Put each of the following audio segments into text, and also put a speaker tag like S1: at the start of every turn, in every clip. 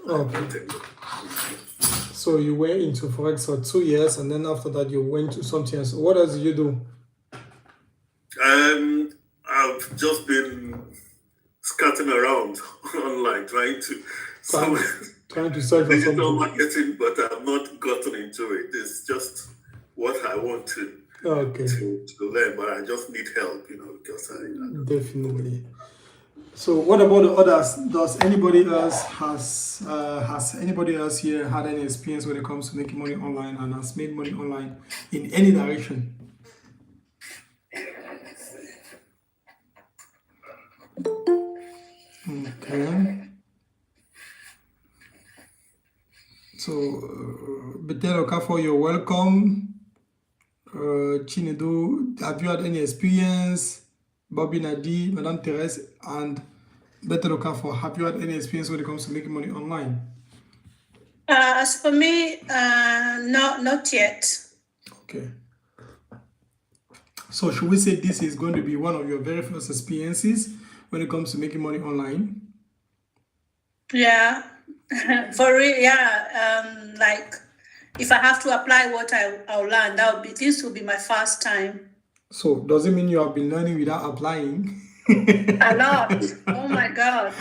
S1: Okay. So you went into Forex for 2 years, and then after that you went to something else. What else did you do?
S2: I've just been scatting around online trying to
S1: search for
S2: digital
S1: something.
S2: marketing, but I've not gotten into it. It's just what I want to learn, but I just need help, because I
S1: definitely. So what about the others? Does anybody else has anybody else here had any experience when it comes to making money online and has made money online in any direction? Okay. So, Betel Okafo, you're welcome. Chinedu, have you had any experience? Bobby Nadi, Madame Therese, and Betel Okafo, have you had any experience when it comes to making money online?
S3: As for me, no, not yet.
S1: Okay. So should we say this is going to be one of your very first experiences when it comes to making money online?
S3: Yeah, for real. Yeah, like if I have to apply what I'll learn, this will be my first time.
S1: So does it mean you have been learning without applying?
S3: A lot. Oh my God.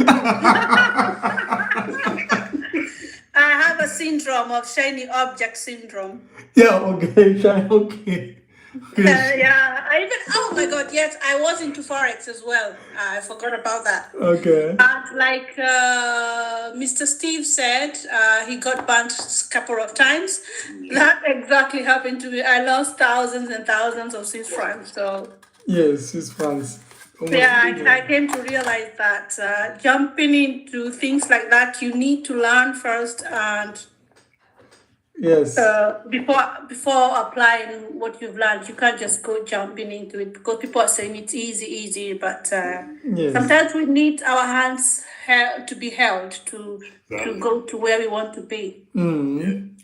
S3: I have a syndrome of shiny object syndrome.
S1: Yeah, okay, okay.
S3: Oh my God, yes, I was into Forex as well. I forgot about that.
S1: Okay.
S3: And like Mr. Steve said, he got burnt a couple of times. That exactly happened to me. I lost thousands and thousands of Swiss francs. So
S1: yes, Swiss francs.
S3: I came to realize that jumping into things like that, you need to learn first, and
S1: yes,
S3: before applying what you've learned, you can't just go jumping into it because people are saying it's easy, but sometimes we need our hands to be held to go to where we want to be.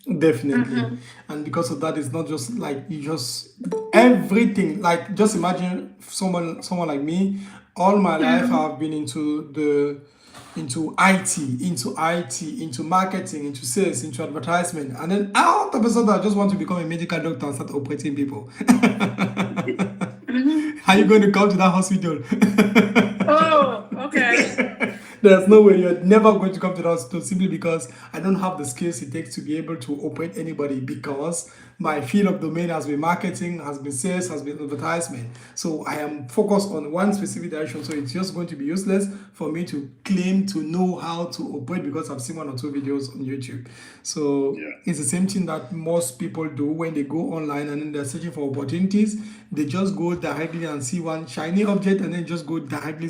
S1: Definitely. And because of that, it's not just like you just everything. Like just imagine someone like me. All my life I've been into IT, into marketing, into sales, into advertisement, and then out of a sudden I just want to become a medical doctor and start operating people. How are you going to come to that hospital?
S3: Oh, okay.
S1: There's no way, you're never going to come to that hospital simply because I don't have the skills it takes to be able to operate anybody, because my field of domain has been marketing, has been sales, has been advertisement. So I am focused on one specific direction. So it's just going to be useless for me to claim to know how to operate because I've seen 1 or 2 videos on YouTube. So it's the same thing that most people do when they go online and then they're searching for opportunities. They just go directly and see one shiny object and then just go directly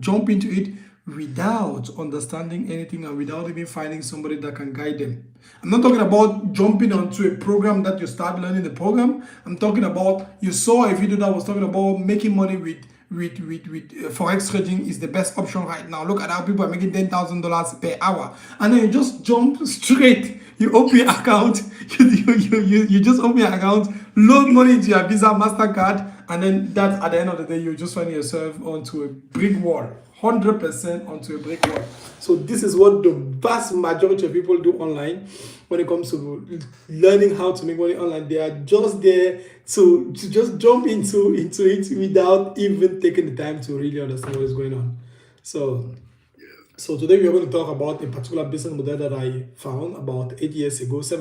S1: jump into it without understanding anything and without even finding somebody that can guide them. I'm not talking about jumping onto a program that you start learning the program. I'm talking about, you saw a video that was talking about making money with Forex trading is the best option right now. Look at how people are making $10,000 per hour. And then you just jump straight. You open your account, you just open your account, load money into your Visa, MasterCard, and then that at the end of the day, you just find yourself onto a brick wall. 100% onto a brick wall. So this is what the vast majority of people do online when it comes to learning how to make money online. They are just there to just jump into it without even taking the time to really understand what is going on. So today we are going to talk about a particular business model that I found about 7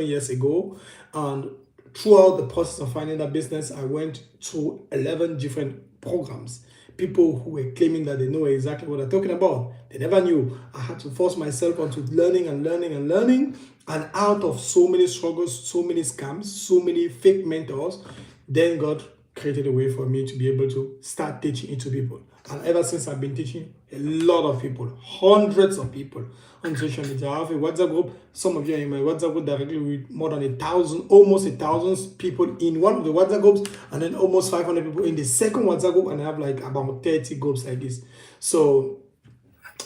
S1: years ago. And throughout the process of finding that business, I went through 11 different programs. People who were claiming that they know exactly what they're talking about. They never knew. I had to force myself onto learning. And out of so many struggles, so many scams, so many fake mentors, then God created a way for me to be able to start teaching it to people. And ever since, I've been teaching a lot of people, hundreds of people on social media. I have a WhatsApp group. Some of you are in my WhatsApp group directly with more than 1,000, almost 1,000 people in one of the WhatsApp groups, and then almost 500 people in the second WhatsApp group, and I have like about 30 groups like this. So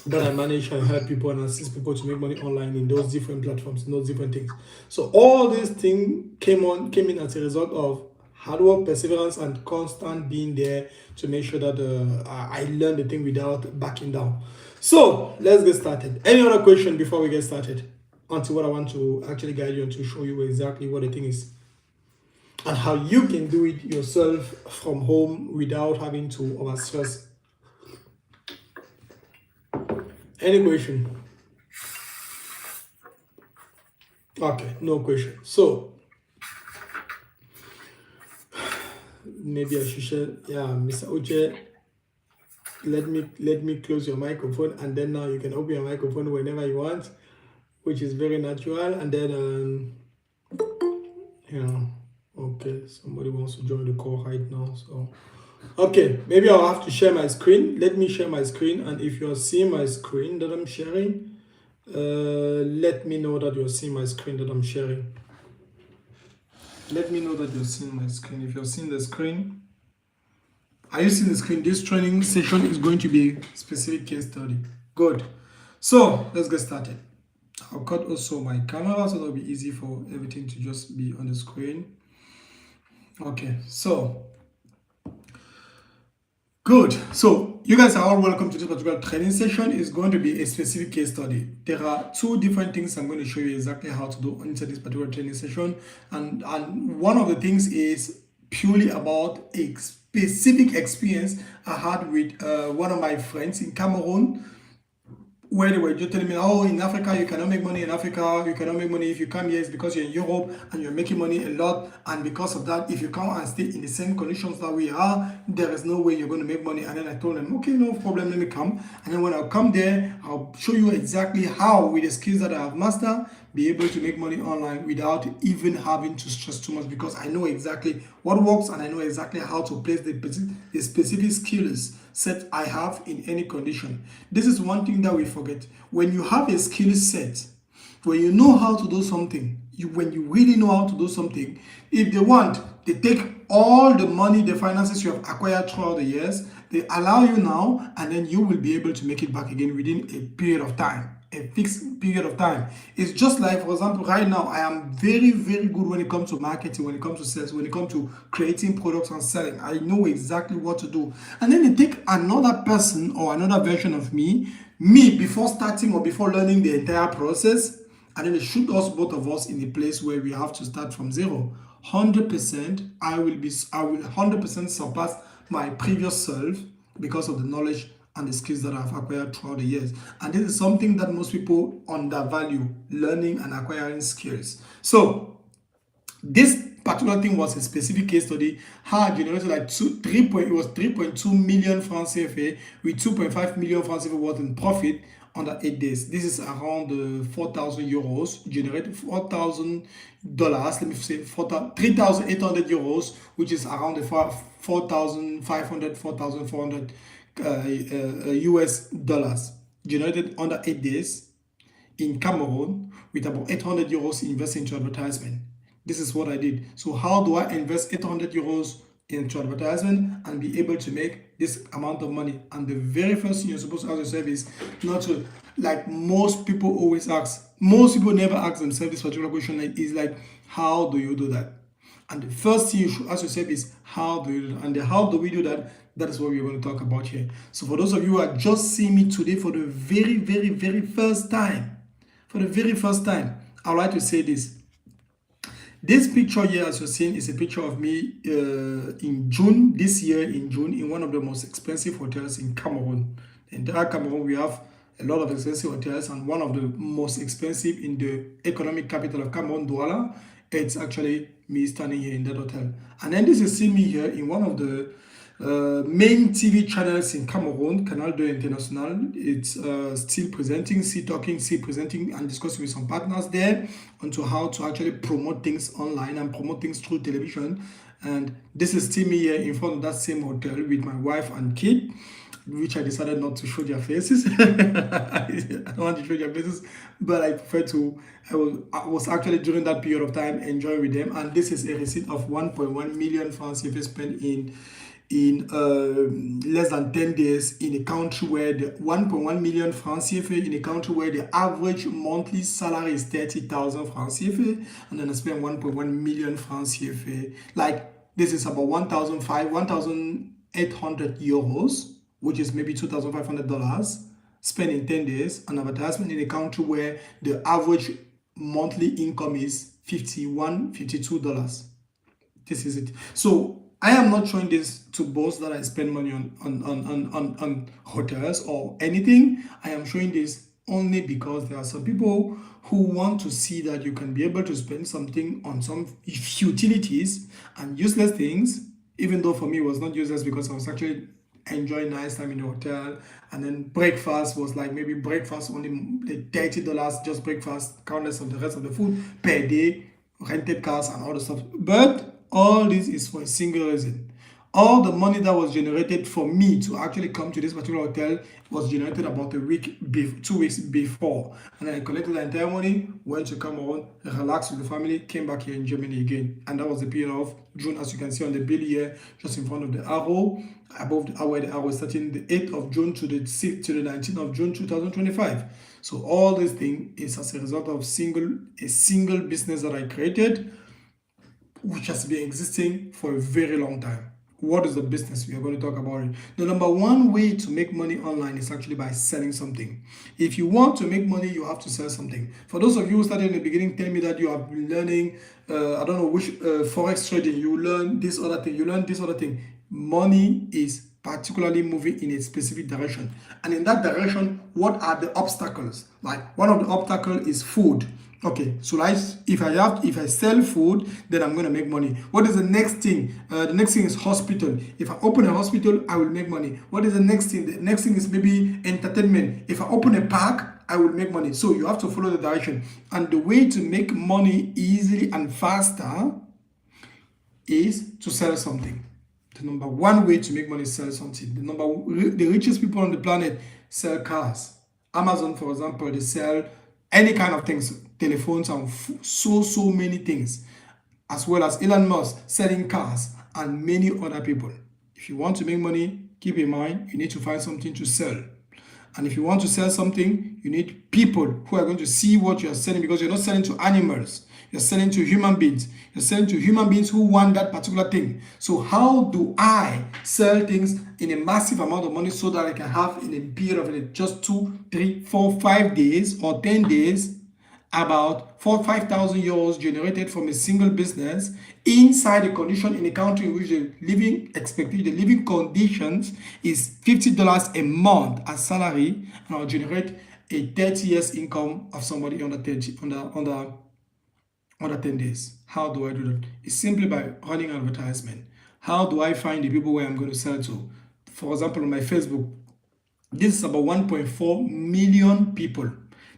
S1: that I manage and help people and assist people to make money online in those different platforms, in those different things. So all these things came in as a result of hard work, perseverance, and constant being there to make sure that I learn the thing without backing down. So let's get started. Any other question before we get started? onto what I want to actually guide you and to show you exactly what the thing is and how you can do it yourself from home without having to overstress. Any question? Okay, no question. So maybe I should share. Yeah, Mr. Uche, let me close your microphone, and then now you can open your microphone whenever you want, which is very natural. And then okay, somebody wants to join the call right now. So okay, maybe I'll have to share my screen. Let me share my screen, and if you're seeing my screen that I'm sharing, let me know that you're seeing my screen that I'm sharing. Let me know that you're seeing my screen. If you're seeing the screen, are you seeing the screen? This training session is going to be a specific case study. Good. So let's get started. I'll cut also my camera so that'll be easy for everything to just be on the screen. Okay, so good. So you guys are all welcome to this particular training session. It's going to be a specific case study. There are two different things I'm going to show you exactly how to do inside this particular training session. And one of the things is purely about a specific experience I had with one of my friends in Cameroon, where they were just telling me, oh, in Africa, you cannot make money in Africa. You cannot make money if you come here. It's because you're in Europe and you're making money a lot. And because of that, if you come and stay in the same conditions that we are, there is no way you're going to make money. And then I told them, okay, no problem, let me come. And then when I come there, I'll show you exactly how, with the skills that I have mastered, be able to make money online without even having to stress too much, because I know exactly what works and I know exactly how to place the specific skills set I have in any condition. This is one thing that we forget. When you have a skill set, when you know how to do something, when you really know how to do something, if they want, they take all the money, the finances you have acquired throughout the years, they allow you now, and then you will be able to make it back again within a period of time. A fixed period of time. It's just like, for example, right now I am very, very good when it comes to marketing, when it comes to sales, when it comes to creating products and selling. I know exactly what to do. And then they take another person or another version of me before starting or before learning the entire process, and then they shoot us, both of us, in a place where we have to start from zero. 100%, I will 100% surpass my previous self because of the knowledge and the skills that I've acquired throughout the years. And this is something that most people undervalue, learning and acquiring skills. So this particular thing was a specific case study. How I generated like 3.2 million francs CFA with 2.5 million francs CFA worth in profit under 8 days. This is around 4,000 euros, generated $4,000. Let me say 3,800 euros, which is around the 4,500, 4,400 US dollars, generated under 8 days in Cameroon with about 800 euros invested into advertisement. This is what I did. So how do I invest 800 euros into advertisement and be able to make this amount of money? And the very first thing you're supposed to ask yourself is not to, like most people always ask, most people never ask themselves this particular question, is like, how do you do that? And the first thing you should ask yourself is, how do you do that? And how do we do that? That is what we're going to talk about here. So for those of you who are just seeing me today for the very, very, very first time, I would like to say this. This picture here, as you're seeing, is a picture of me in June, this year in June, in one of the most expensive hotels in Cameroon. In entire Cameroon, we have a lot of expensive hotels, and one of the most expensive in the economic capital of Cameroon, Douala, it's actually me standing here in that hotel. And then this is seeing me here in one of the main TV channels in Cameroon, Canal 2 International. It's still presenting, and discussing with some partners there onto how to actually promote things online and promote things through television. And this is still me here in front of that same hotel with my wife and kid, which I decided not to show their faces. I don't want to show their faces, but I prefer to. I was actually during that period of time enjoying with them. And this is a receipt of 1.1 million francs CFA spent in less than 10 days in a country where the 1.1 million francs CFA, in a country where the average monthly salary is 30,000 francs CFA, and then I spend 1.1 million francs CFA. Like, this is about 1,800 euros, which is maybe $2,500, spent in 10 days on advertisement in a country where the average monthly income is $51, $52. This is it. So I am not showing this to boast that I spend money on hotels or anything. I am showing this only because there are some people who want to see that you can be able to spend something on some utilities and useless things, even though for me it was not useless because I was actually enjoying nice time in the hotel. And then breakfast was like maybe breakfast only $30, just breakfast, countless of the rest of the food per day, rented cars and all the stuff. But all this is for a single reason. All the money that was generated for me to actually come to this particular hotel was generated about 2 weeks before. And I collected the entire money, went to Cameroon, relaxed with the family, came back here in Germany again. And that was the period of June, as you can see on the bill here, just in front of the arrow, above the hour, the arrow starting the 8th of June to the 19th of June 2025. So all this thing is as a result of a single business that I created, which has been existing for a very long time. What is the business? We are going to talk about it. The number one way to make money online is actually by selling something. If you want to make money, you have to sell something. For those of you who started in the beginning, tell me that you have been learning, I don't know which forex trading, you learn this other thing, Money is particularly moving in a specific direction. And in that direction, what are the obstacles? Like one of the obstacles is food. Okay, so if I sell food, then I'm going to make money. What is the next thing? The next thing is hospital. If I open a hospital, I will make money. What is the next thing? The next thing is maybe entertainment. If I open a park, I will make money. So you have to follow the direction. And the way to make money easily and faster is to sell something. The number one way to make money is sell something. The richest people on the planet sell cars. Amazon, for example, they sell any kind of things, telephones and so many things, as well as Elon Musk selling cars and many other people. If you want to make money, keep in mind, you need to find something to sell. And if you want to sell something, you need people who are going to see what you're selling, because you're not selling to animals. You're selling to human beings. You're selling to human beings who want that particular thing. So how do I sell things in a massive amount of money so that I can have in a period of just 2, 3, 4, 5 days or 10 days about 4,000-5,000 euros generated from a single business inside a condition in a country in which the living conditions is $50 a month as salary, and I'll generate a 30 years income of somebody under 10 days. How do I do that? It's simply by running advertisement. How do I find the people where I'm going to sell to? For example, on my Facebook, this is about 1.4 million people.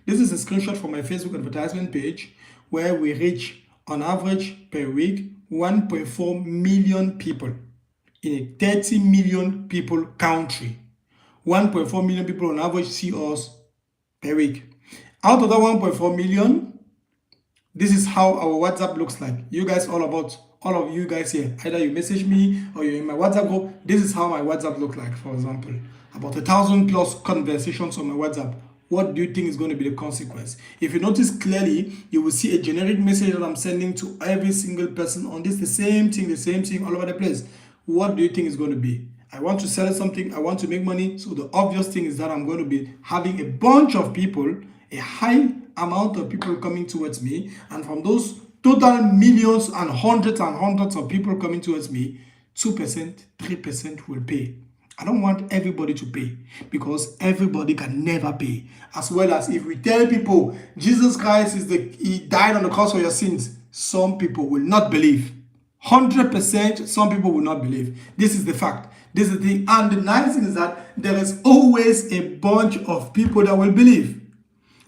S1: This is a screenshot from my Facebook advertisement page where we reach, on average per week, 1.4 million people in a 30 million people country. 1.4 million people on average see us per week. Out of that 1.4 million, this is how our WhatsApp looks like. All of you guys here, either you message me or you're in my WhatsApp group. This is how my WhatsApp look like, for example. About 1,000+ conversations on my WhatsApp. What do you think is going to be the consequence? If you notice clearly, you will see a generic message that I'm sending to every single person on this, the same thing all over the place. What do you think is going to be? I want to sell something, I want to make money. So the obvious thing is that I'm going to be having a bunch of people, a high amount of people coming towards me, and from those total millions and hundreds of people coming towards me, 2%, 3% will pay. I don't want everybody to pay, because everybody can never pay. As well as if we tell people Jesus Christ he died on the cross for your sins, some people will not believe. 100%, some people will not believe. This is the fact. This is the thing. And the nice thing is that there is always a bunch of people that will believe.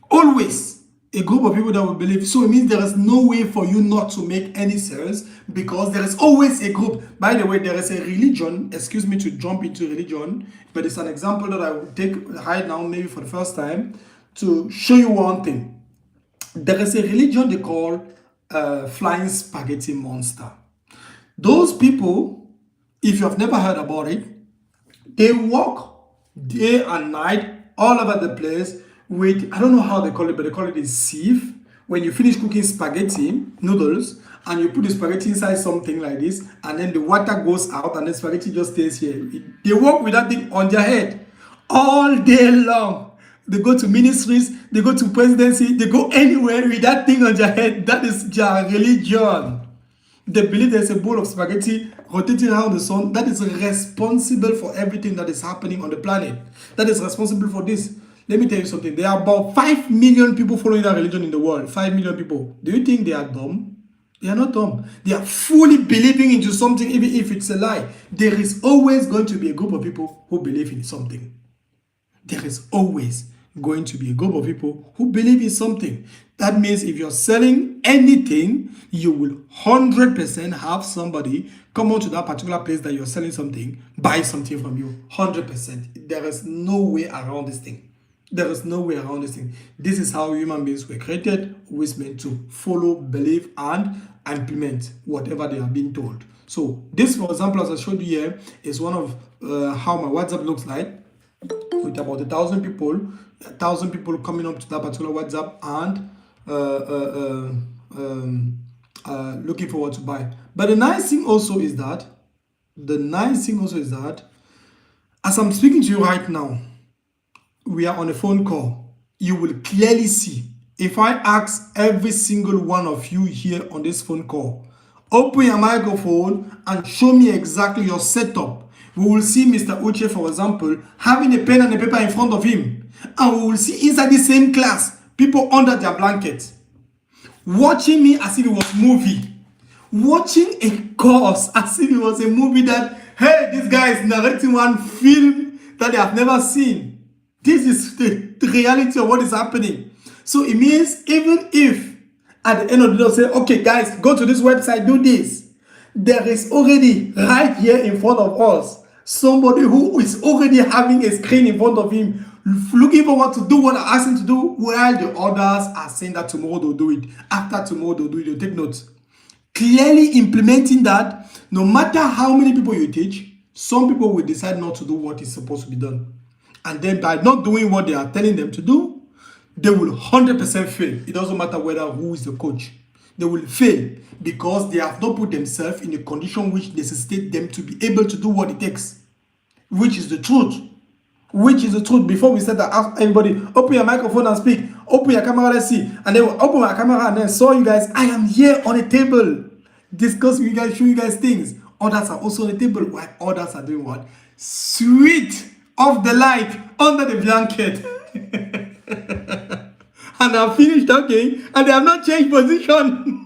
S1: Always a group of people that will believe. So it means there is no way for you not to make any sales, because there is always a group. By the way, there is a religion, excuse me to jump into religion, but it's an example that I will take right now, maybe for the first time, to show you one thing. There is a religion they call Flying Spaghetti Monster. Those people, if you have never heard about it, they walk day and night all over the place with, I don't know how they call it, but they call it a sieve. When you finish cooking spaghetti, noodles, and you put the spaghetti inside something like this, and then the water goes out and the spaghetti just stays here. They walk with that thing on their head all day long. they go to ministries, they go to presidency, they go anywhere with that thing on their head. That is their religion. They believe there's a bowl of spaghetti rotating around the sun that is responsible for everything that is happening on the planet. That is responsible for this. Let me tell you something. There are about 5 million people following that religion in the world. 5 million people. Do you think they are dumb? They are not dumb. They are fully believing into something, even if it's a lie. There is always going to be a group of people who believe in something. There is always going to be a group of people who believe in something. That means if you're selling anything, you will 100% have somebody come onto that particular place that you're selling something, buy something from you. 100%. There is no way around this thing. There is no way around this thing. This is how human beings were created, always meant to follow, believe, and implement whatever they are being told. So this, for example, as I showed you here, is one of how my WhatsApp looks like, with about 1,000 people coming up to that particular WhatsApp and looking forward to buy. But the nice thing also is that, as I'm speaking to you right now, we are on a phone call. You will clearly see, if I ask every single one of you here on this phone call, open your microphone and show me exactly your setup. We will see Mr. Uche, for example, having a pen and a paper in front of him. And we will see inside the same class, people under their blanket, watching me as if it was a movie. Watching a course as if it was a movie that, hey, this guy is narrating one film that they have never seen. This is the reality of what is happening. So it means even if at the end of the day, say, okay, guys, go to this website, do this. There is already right here in front of us somebody who is already having a screen in front of him, looking forward to do what I asked him to do, while the others are saying that tomorrow they'll do it. After tomorrow they'll do it. They'll take notes. Clearly implementing that, no matter how many people you teach, some people will decide not to do what is supposed to be done. And then by not doing what they are telling them to do, they will 100% fail. It doesn't matter who is the coach. They will fail because they have not put themselves in a condition which necessitates them to be able to do what it takes. Which is the truth. Which is the truth. Before we said that, ask everybody, open your microphone and speak. Open your camera, let's see. And then we'll open my camera and then saw you guys. I am here on a table, discussing with you guys, showing you guys things. Others are also on the table, while others are doing what? Sweet off the light under the blanket. And I've finished talking and they have not changed position.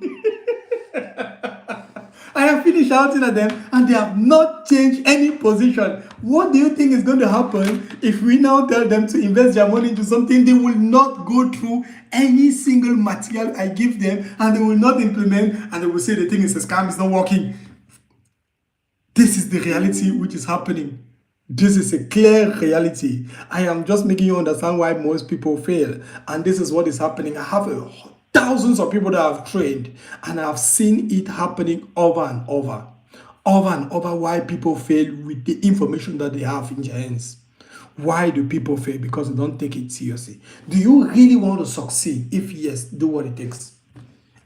S1: I have finished shouting at them and they have not changed any position. What do you think is going to happen if we now tell them to invest their money into something? They will not go through any single material I give them, and they will not implement, and they will say the thing is a scam, it's not working. This is the reality which is happening. This is a clear reality. I am just making you understand why most people fail. And this is what is happening. I have thousands of people that I've trained, and I've seen it happening over and over. Over and over, why people fail with the information that they have in their hands. Why do people fail? Because they don't take it seriously. Do you really want to succeed? If yes, do what it takes.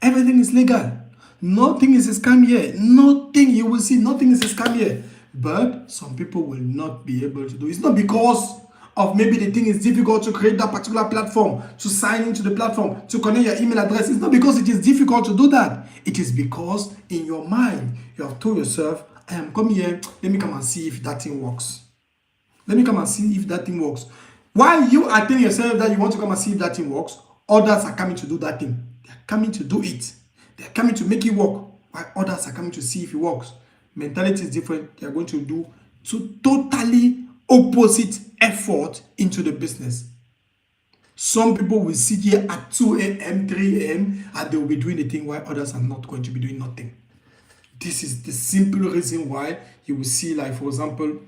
S1: Everything is legal. Nothing is a scam here. Nothing, you will see, nothing is a scam here. But some people will not be able to do it. It's not because of maybe the thing is difficult to create that particular platform, to sign into the platform, to connect your email address. It's not because it is difficult to do that. It is because in your mind, you have told yourself, I am coming here, let me come and see if that thing works. Let me come and see if that thing works. While you are telling yourself that you want to come and see if that thing works, others are coming to do that thing. They are coming to do it. They are coming to make it work, while others are coming to see if it works. Mentality is different. They are going to do totally opposite effort into the business. Some people will sit here at 2 a.m., 3 a.m., and they will be doing the thing while others are not going to be doing nothing. This is the simple reason why you will see, like, for example,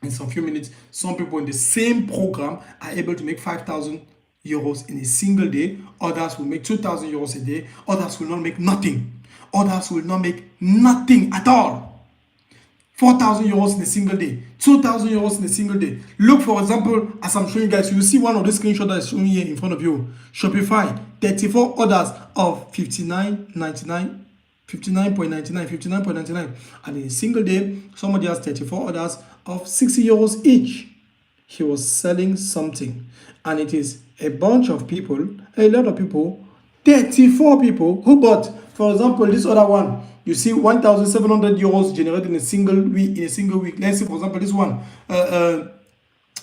S1: in some few minutes, some people in the same program are able to make 5,000 euros in a single day. Others will make 2,000 euros a day. Others will not make nothing. Others will not make nothing at all. 4,000 euros in a single day, 2,000 euros in a single day. Look, for example, as I'm showing you guys, you will see one of the screenshots that is showing here in front of you. Shopify, 34 orders of 59.99, 59.99. And in a single day, somebody has 34 orders of 60 euros each. He was selling something. And it is a bunch of people, a lot of people, 34 people who bought. For example, this other one, you see 1,700 euros generated in a single week. Let's say, for example, this one,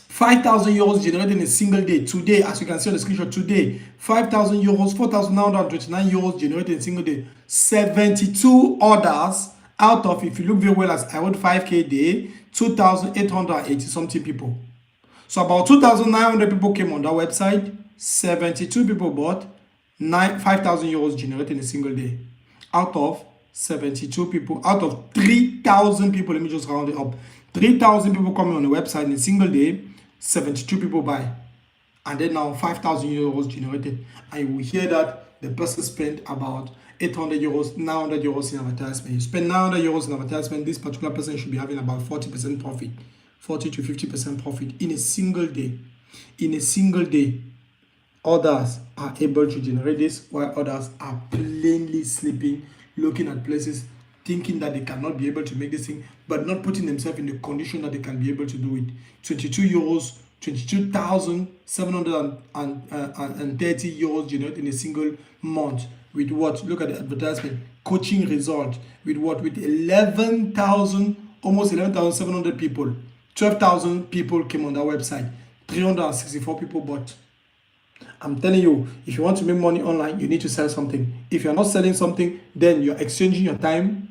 S1: 5,000 euros generated in a single day. Today, as you can see on the screenshot, today, 5,000 euros, 4,929 euros generated in a single day. 72 orders out of, if you look very well, as I wrote 5K a day, 2,880 something people. So about 2,900 people came on that website. 72 people bought. 5,000 euros generated in a single day. Out of 72 people, out of 3,000 people, let me just round it up. 3,000 people coming on the website in a single day, 72 people buy. And then now 5,000 euros generated. And you will hear that the person spent about 800 euros, 900 euros in advertisement. You spend 900 euros in advertisement, this particular person should be having about 40% profit, 40 to 50% profit in a single day. In a single day, others are able to generate this, while others are plainly sleeping, looking at places, thinking that they cannot be able to make this thing, but not putting themselves in the condition that they can be able to do it. 22 euros, 22,730 euros generated in a single month. With what? Look at the advertisement. Coaching result. With what? With 11,000, almost 11,700 people. 12,000 people came on that website. 364 people bought. I'm telling you, if you want to make money online, you need to sell something. If you're not selling something, then you're exchanging your time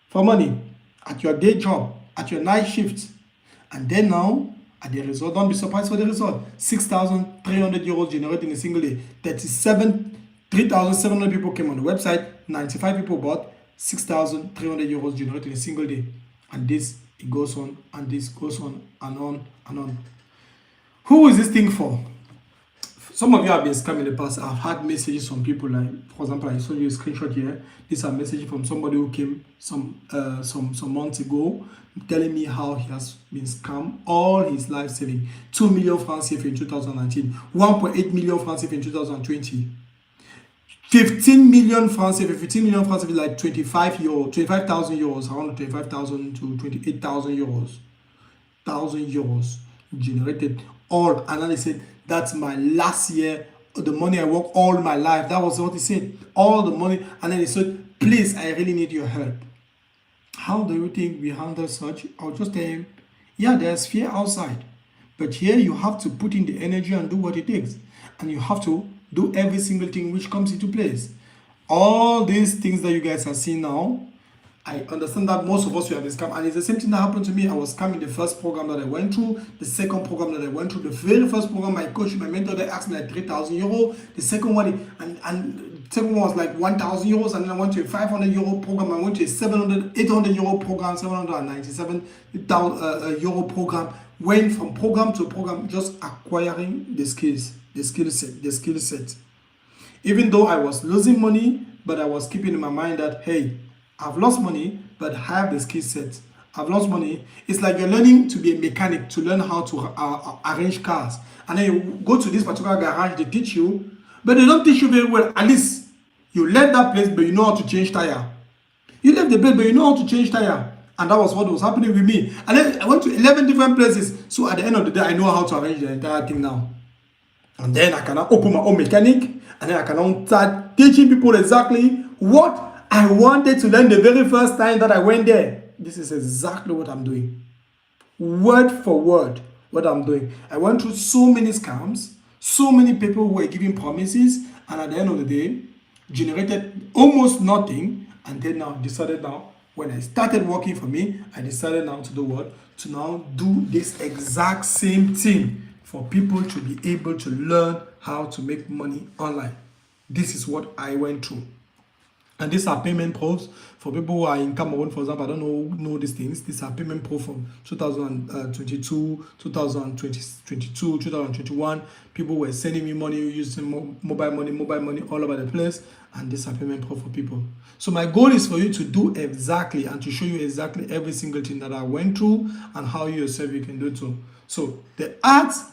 S1: for money at your day job, at your night shift. And then now, at the result, don't be surprised for the result. 6,300 euros generated in a single day. 3,700 people came on the website. 95 people bought. 6,300 euros generated in a single day. And this, it goes on, and this goes on, and on, and on. Who is this thing for? Some of you have been scammed in the past. I've had messages from people, like, for example, I showed you a screenshot here. These are messages from somebody who came some months ago, telling me how he has been scammed all his life saving. 2 million francs saved in 2019, 1.8 million francs saved in 2020, 15 million francs saved. 15 million francs saved is like 25,000 euros, around 25,000 to 28,000 euros, 1,000 euros generated. All, and then he said, that's my last year, the money I worked all my life. That was what he said, all the money. And then he said, please, I really need your help. How do you think we handle such? I'll just tell him, yeah, there's fear outside, but here you have to put in the energy and do what it takes. And you have to do every single thing which comes into place. All these things that you guys are seeing now, I understand that most of us will have been scammed, and it's the same thing that happened to me. I was scammed in the first program that I went through, the second program that I went through, the very first program, my coach, my mentor, they asked me like 3,000 euros. The second one, and second one was like 1,000 euros, and then I went to a 500 euro program. I went to a 800 euro program, 797 euro program. Went from program to program, just acquiring the skills, the skill set. Even though I was losing money, but I was keeping in my mind that, hey, I've lost money, but I have the skill set. I've lost money. It's like you're learning to be a mechanic, to learn how to arrange cars. And then you go to this particular garage, they teach you, but they don't teach you very well. At least you left that place, but you know how to change tire. You left the place, but you know how to change tire. And that was what was happening with me. And then I went to 11 different places. So at the end of the day, I know how to arrange the entire thing now. And then I can now open my own mechanic, and then I can now start teaching people exactly what I wanted to learn the very first time that I went there. This is exactly what I'm doing. Word for word, what I'm doing. I went through so many scams, so many people who were giving promises, and at the end of the day, generated almost nothing. And then now decided now, when I started working for me, I decided now to do what? To now do this exact same thing for people to be able to learn how to make money online. This is what I went through. And these are payment proofs for people who are in Cameroon, for example. I don't know these things. These are payment proof from 2022, 2022, 2021. People were sending me money using mobile money all over the place. And these are payment proof for people. So my goal is for you to do exactly and to show you exactly every single thing that I went through and how you yourself you can do it too. So the ads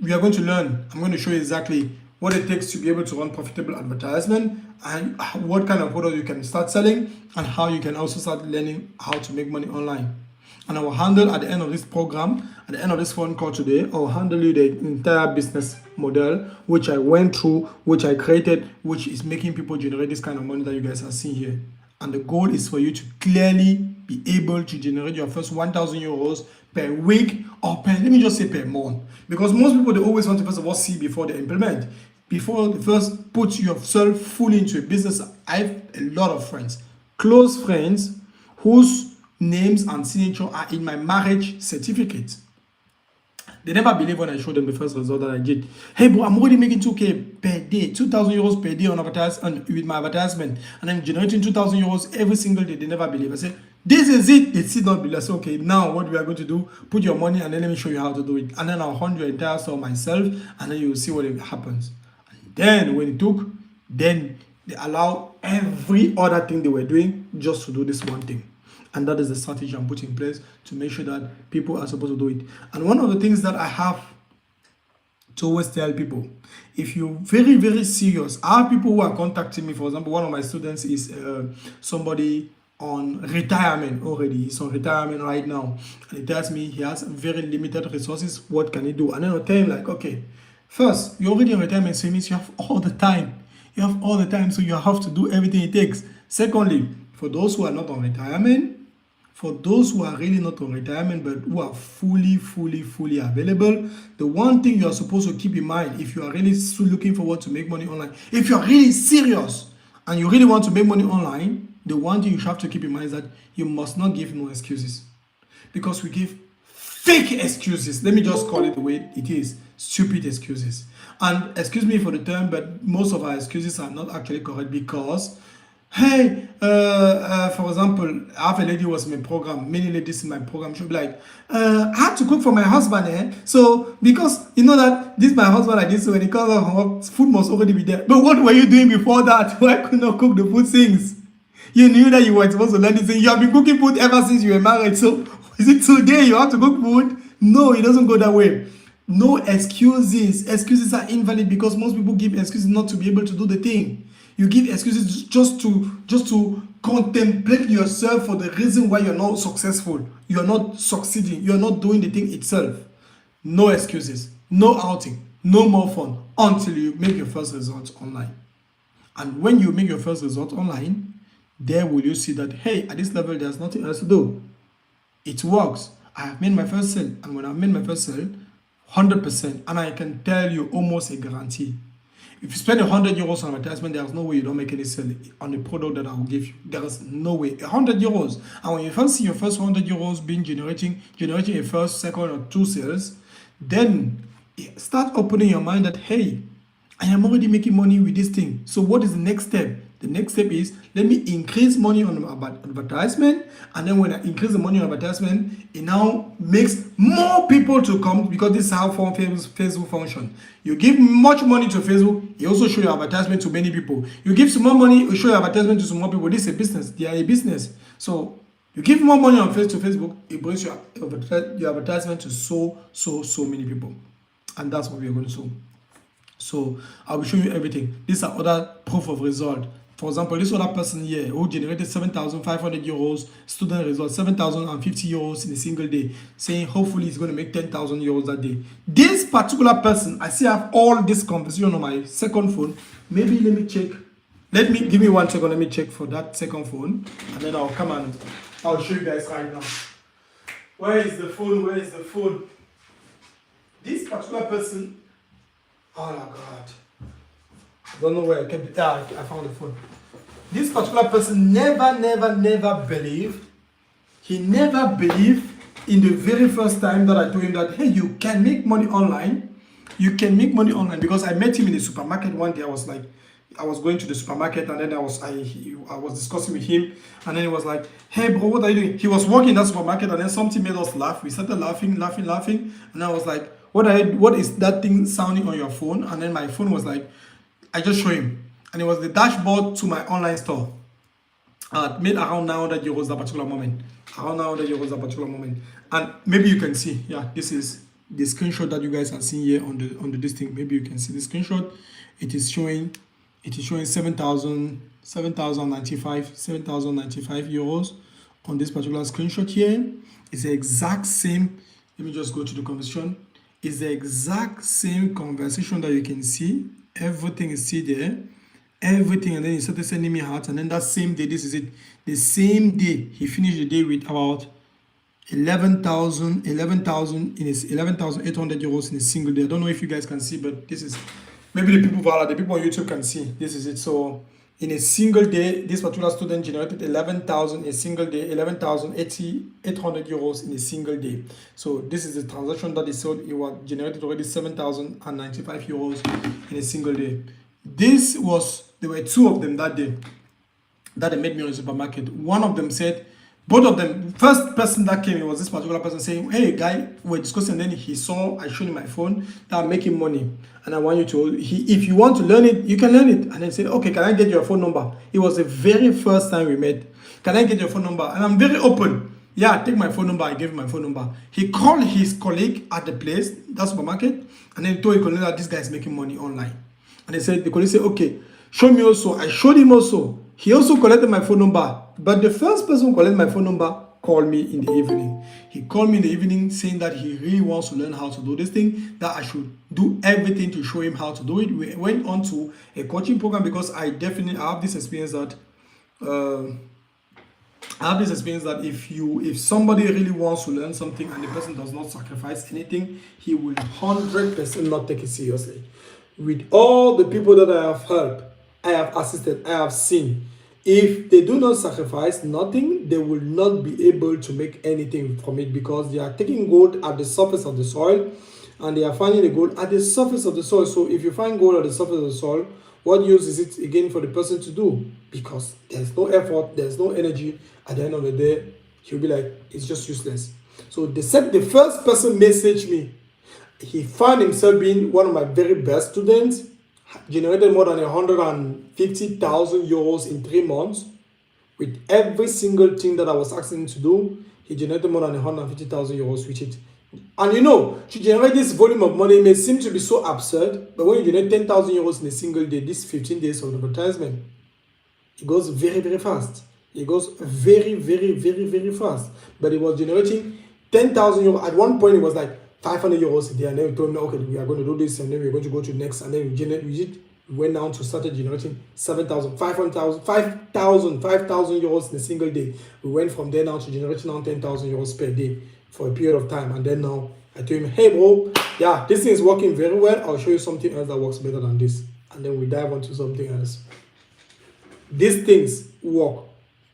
S1: we are going to learn. I'm going to show you exactly what it takes to be able to run profitable advertisement and what kind of product you can start selling and how you can also start learning how to make money online. And I will handle at the end of this program, at the end of this phone call today, I will handle you the entire business model, which I went through, which I created, which is making people generate this kind of money that you guys are seeing here. And the goal is for you to clearly be able to generate your first 1,000 euros per week, or per, let me just say per month. Because most people, they always want to first of all see before they implement. Before they first put yourself fully into a business. I have a lot of friends, close friends, whose names and signature are in my marriage certificate. They never believe when I show them the first result that I did. Hey bro, I'm already making 2k per day, 2,000 euros per day on advertisement with my advertisement, and I'm generating 2,000 euros every single day. They never believe. I say, this is it. They still not believe. I say, okay, now what we are going to do, put your money and then let me show you how to do it. And then I'll hunt your entire store myself, and then you will see what happens. And then when it took, then they allow every other thing they were doing just to do this one thing. And that is the strategy I'm putting in place to make sure that people are supposed to do it. And one of the things that I have to always tell people, if you're very, very serious, I have people who are contacting me. For example, one of my students is somebody on retirement already. He's on retirement right now. And he tells me he has very limited resources. What can he do? And then I'll tell him like, okay, first, you're already in retirement, so it means you have all the time. You have all the time, so you have to do everything it takes. Secondly, for those who are not on retirement, for those who are really not on retirement but who are fully available, the one thing you are supposed to keep in mind if you are really still looking forward to make money online, if you are really serious and you really want to make money online, the one thing you have to keep in mind is that you must not give no excuses. Because we give fake excuses. Let me just call it the way it is. Stupid excuses. And excuse me for the term, but most of our excuses are not actually correct because, hey, for example, I have a lady who was in my program, many ladies in my program, she'll be like, I had to cook for my husband, so because you know that this my husband like this, so when he comes home, food must already be there. But what were you doing before that? Why could not cook the food things? You knew that you were supposed to learn this thing. You have been cooking food ever since you were married, so is it today you have to cook food? No, it doesn't go that way. No excuses. Excuses are invalid because most people give excuses not to be able to do the thing. You give excuses just to contemplate yourself for the reason why you're not successful. You're not succeeding. You're not doing the thing itself. No excuses. No outing. No more fun until you make your first results online. And when you make your first result online, there will you see that, hey, at this level, there's nothing else to do. It works. I have made my first sale. And when I made my first sale, 100%. And I can tell you almost a guarantee. If you spend 100 euros on advertisement, there's no way you don't make any sale on the product that I will give you. There is no way. 100 euros. And when you first see your first 100 euros being generating a first, second, or two sales, then start opening your mind that, hey, I am already making money with this thing. So what is the next step? The next step is, let me increase money on advertisement. And then when I increase the money on advertisement, it now makes more people to come, because this is how Facebook functions. You give much money to Facebook, you also show your advertisement to many people. You give some more money, you show your advertisement to some more people. This is a business. They are a business. So you give more money on Facebook, it brings your advertisement to so many people. And that's what we are going to do. So I will show you everything. These are other proof of result. For example, this other person here who generated 7,500 euros, student results, 7,050 euros in a single day, saying hopefully he's going to make 10,000 euros that day. This particular person, I see I have all this conversation on my second phone. Maybe let me check. Give me 1 second. Let me check for that second phone. And then I'll come and I'll show you guys right now. Where is the phone? Where is the phone? This particular person, oh my God. I don't know where I kept it. I found the phone. This particular person never believed. He never believed in the very first time that I told him that, hey, you can make money online. You can make money online, because I met him in the supermarket one day. I was going to the supermarket, and then I was discussing with him, and then he was like, hey bro, what are you doing? He was working in that supermarket, and then something made us laugh. We started laughing, and I was like, what is that thing sounding on your phone? And then my phone was like, I just show him, and it was the dashboard to my online store. It made around 900 euros that particular moment. And maybe you can see, yeah, this is the screenshot that you guys are seeing here on the this thing. Maybe you can see the screenshot. It is showing 7,095 euros on this particular screenshot here. It's the exact same. Let me just go to the conversion. is the exact same conversation that you can see. Everything is still there. Everything, and then he started sending me hearts, and then that same day, this is it. The same day, he finished the day with about 11,000 in his 11,800 euros in a single day. I don't know if you guys can see, but this is maybe the people on YouTube can see. This is it. So in a single day, this particular student generated 11,000 in a single day, 11,800 euros in a single day. So this is the transaction that he sold. It was generated already 7,095 euros in a single day. There were two of them that day that they met me in the supermarket. One of them said, both of them, first person that came, it was this particular person saying, hey guy, we're discussing, and then I showed him my phone that I'm making money, and I want you to, if you want to learn it, you can learn it. And then said, okay, can I get your phone number? It was the very first time we met. Can I get your phone number? And I'm very open. Yeah, take my phone number. I gave him my phone number. He called his colleague at the place, that supermarket, and then he told his colleague that this guy is making money online. And the colleague said, okay, show me also. I showed him also. He also collected my phone number. But the first person who collected my phone number called me in the evening. He called me in the evening saying that he really wants to learn how to do this thing, that I should do everything to show him how to do it. We went on to a coaching program because I have this experience that if somebody really wants to learn something and the person does not sacrifice anything, he will 100% not take it seriously. With all the people that I have helped, I have assisted, I have seen, if they do not sacrifice nothing, they will not be able to make anything from it, because they are taking gold at the surface of the soil and they are finding the gold at the surface of the soil. So if you find gold at the surface of the soil, what use is it again for the person to do? Because there's no effort, there's no energy. At the end of the day, he'll be like, it's just useless. So they said the first person messaged me. He found himself being one of my very best students, generated more than 150,000 euros in 3 months. With every single thing that I was asking him to do, he generated more than 150,000 euros with it. And to generate this volume of money may seem to be so absurd, but when you generate 10,000 euros in a single day, this 15 days of advertisement, it goes very, very fast. It goes very, very, very, very fast. But it was generating 10,000 euros. At one point, it was like 500 euros a day, and then we told me, okay, we are going to do this, and then we're going to go to next, and then we went down to started generating 7,000, 5,000 euros in a single day. We went from there now to generating now 10,000 euros per day for a period of time, and then now I told him, hey bro, yeah, this thing is working very well. I'll show you something else that works better than this, and then we dive onto something else. These things work.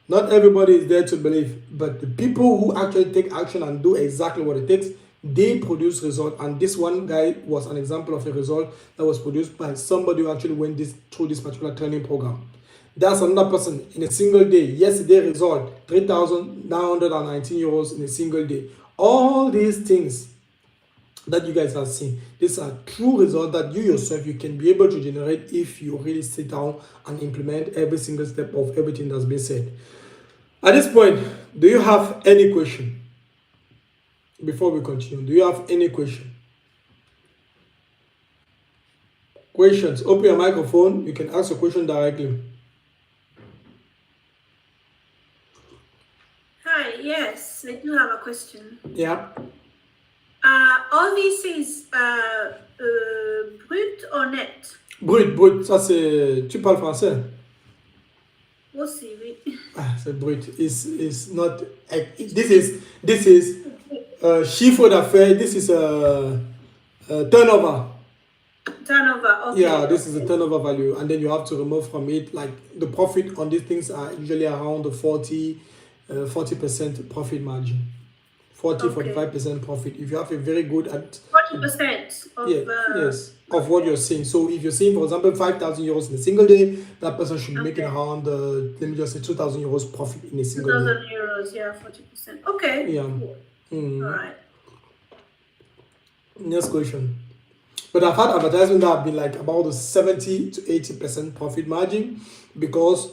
S1: Not everybody is there to believe, but the people who actually take action and do exactly what it takes, they produce result. And this one guy was an example of a result that was produced by somebody who actually went through this particular training program. That's another person in a single day. Yesterday result 3,919 euros in a single day. All these things that you guys have seen, these are true results that you yourself you can be able to generate if you really sit down and implement every single step of everything that's been said. At this point, do you have any question? Before we continue, do you have any question? Questions? Open your microphone. You can ask a question directly.
S3: Hi, yes, I do have a question.
S1: Yeah.
S3: All this is brut or net?
S1: Brut. Ça c'est. Tu parles français?
S3: What's it?
S1: C'est brut. It's not. This is chiffre d'affaires. This is turnover.
S3: Turnover. Okay.
S1: Yeah, this is the turnover value, and then you have to remove from it, like the profit on these things are usually around the 40% profit margin. 45% profit. If you have a very good at
S3: 40% of
S1: yes, of what you're seeing. So if you're seeing, for example, 5,000 euros in a single day, that person should be making around let me just say 2,000 euros profit in a single day.
S3: 2,000 euros, yeah, 40%. Okay.
S1: Yeah.
S3: Cool. All right.
S1: Next question. But I've had advertisements that have been like about the 70 to 80% profit margin because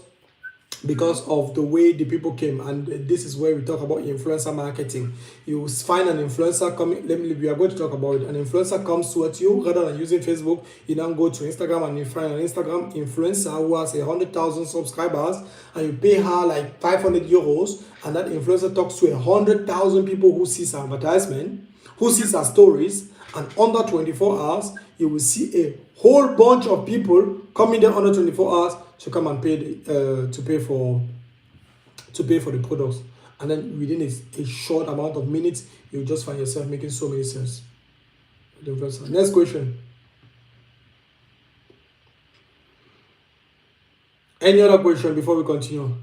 S1: of the way the people came. And this is where we talk about influencer marketing. You find an influencer coming, we are going to talk about it. An influencer comes towards you, rather than using Facebook, you now go to Instagram and you find an Instagram influencer who has 100,000 subscribers, and you pay her like 500 euros, and that influencer talks to 100,000 people who sees her advertisement, who sees her stories, And under 24 hours, you will see a whole bunch of people coming there under 24 hours to come and pay to pay for the products. And then within a short amount of minutes, you just find yourself making so many sales. Next question. Any other question before we continue?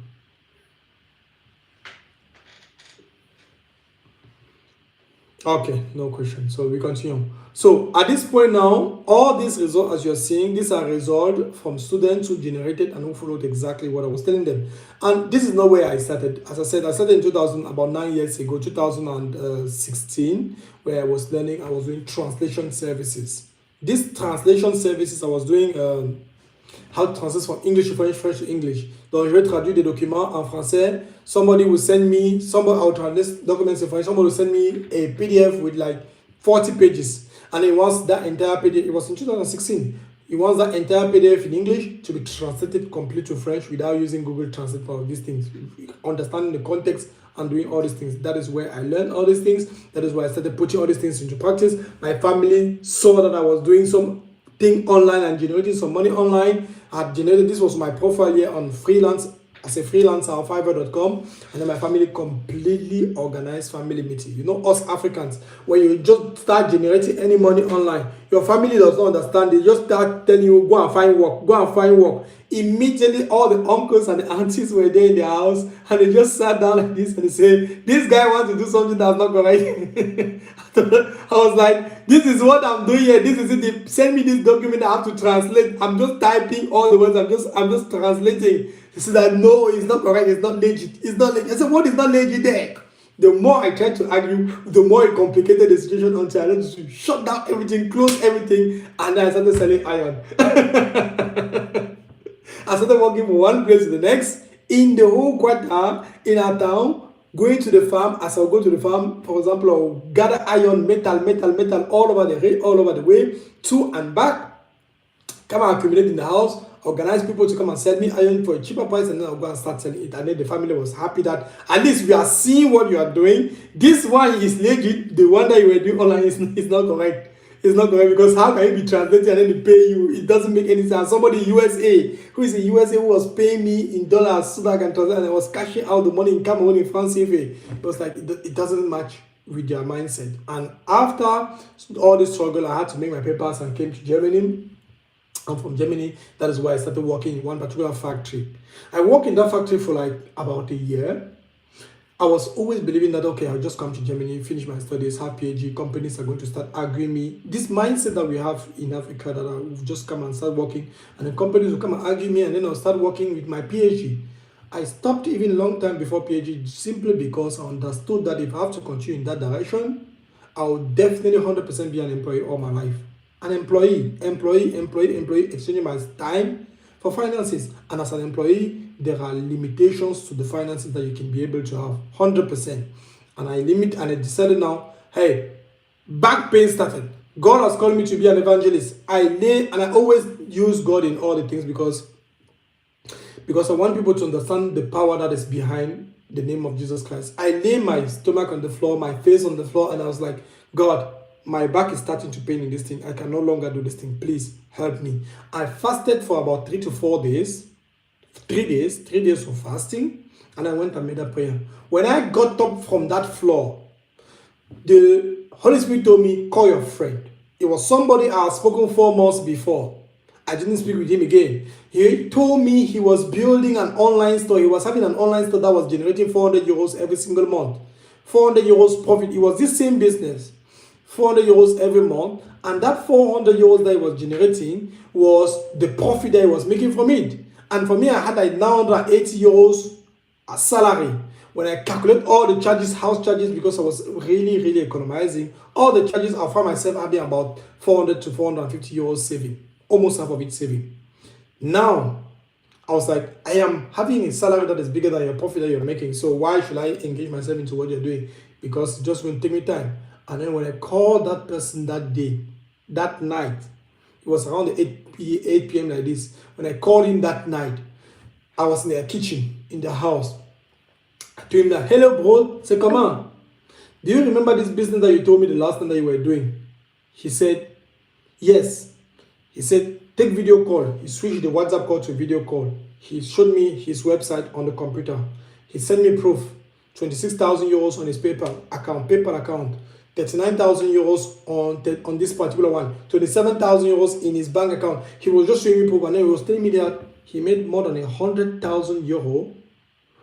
S1: Okay, no question. So we continue. So at this point now, all these results, as you're seeing, these are results from students who generated and who followed exactly what I was telling them. And this is not where I started. As I said, I started in 2000, about 9 years ago, 2016, where I was doing translation services. These translation services I was doing, how to translate from English to French, French to English. Donc, je vais traduire des documents en français. Somebody will send me, I'll translate documents in French. Somebody will send me a PDF with like 40 pages. And it wants that entire PDF, it was in 2016. He wants that entire PDF in English to be translated completely to French without using Google Translate for these things. Understanding the context and doing all these things. That is where I learned all these things. That is where I started putting all these things into practice. My family saw that I was doing something online and generating some money online. I had generated, this was my profile here on freelance, as a freelancer on Fiverr.com, and then my family completely organized family meeting. You know, us Africans, when you just start generating any money online, your family does not understand. They just start telling you, go and find work, go and find work. Immediately, all the uncles and the aunties were there in their house, and they just sat down like this and they said, this guy wants to do something that's not correct. I was like, this is what I'm doing here. This is it. They send me this document I have to translate. I'm just typing all the words. I'm just translating. He said that no, it's not correct. It's not legit. It's not legit. I said, what is not legit there? The more I tried to argue, the more it complicated the situation until I had to shut down everything, close everything, and then I started selling iron. I started working from one place to the next in the whole quarter in our town. Going to the farm, as I'll go to the farm, for example, I'll gather iron, metal all over the way, to and back, come and accumulate in the house, organize people to come and sell me iron for a cheaper price, and then I'll go and start selling it. And then the family was happy that at least we are seeing what you are doing. This one is legit. The one that you were doing online is not correct. It's not correct, because how can you be translating and then they pay you? It doesn't make any sense. Somebody in USA, who is in USA, who was paying me in dollars so that I can translate, and I was cashing out the money in Cameroon in France. It was like, it doesn't match with their mindset. And after all this struggle, I had to make my papers and came to Germany. I'm from Germany. That is why I started working in one particular factory. I worked in that factory for like about a year. I was always believing that, okay, I'll just come to Germany, finish my studies, have PhD, companies are going to start arguing me. This mindset that we have in Africa, that I'll just come and start working, and the companies will come and argue me, and then I'll start working with my PhD. I stopped even long time before PhD, simply because I understood that if I have to continue in that direction, I will definitely 100% be an employee all my life. An employee, exchanging my time for finances. And as an employee, there are limitations to the finances that you can be able to have, 100%. And I decided now, hey, back pain started. God has called me to be an evangelist. And I always use God in all the things because I want people to understand the power that is behind the name of Jesus Christ. I lay my stomach on the floor, my face on the floor, and I was like, God, my back is starting to pain in this thing. I can no longer do this thing. Please help me. I fasted for about 3 to 4 days. 3 days of fasting. And I went and made a prayer. When I got up from that floor, the Holy Spirit told me, call your friend. It was somebody I had spoken 4 months before. I didn't speak with him again. He told me he was building an online store. He was having an online store that was generating 400 euros every single month. 400 euros profit. It was this same business. 400 euros every month, and that 400 euros that he was generating was the profit that he was making from it. And for me, I had like 980 euros a salary. When I calculate all the charges, house charges, because I was really economizing, all the charges, I found myself having about 400 to 450 euros saving, almost half of it saving. Now, I was like, I am having a salary that is bigger than your profit that you're making, so why should I engage myself into what you're doing? Because it's just going to take me time. And then when I called that person that day, that night, it was around 8 p.m. like this. When I called him that night, I was in their kitchen, in the house. I told him that, hello bro, c'est comment? Do you remember this business that you told me the last time that you were doing? He said, yes. He said, take video call. He switched the WhatsApp call to video call. He showed me his website on the computer. He sent me proof. 26,000 euros on his PayPal account. 39,000 euros on this particular one. 27,000 euros in his bank account. He was just showing me proof, and then he was telling me that he made more than 100,000 euro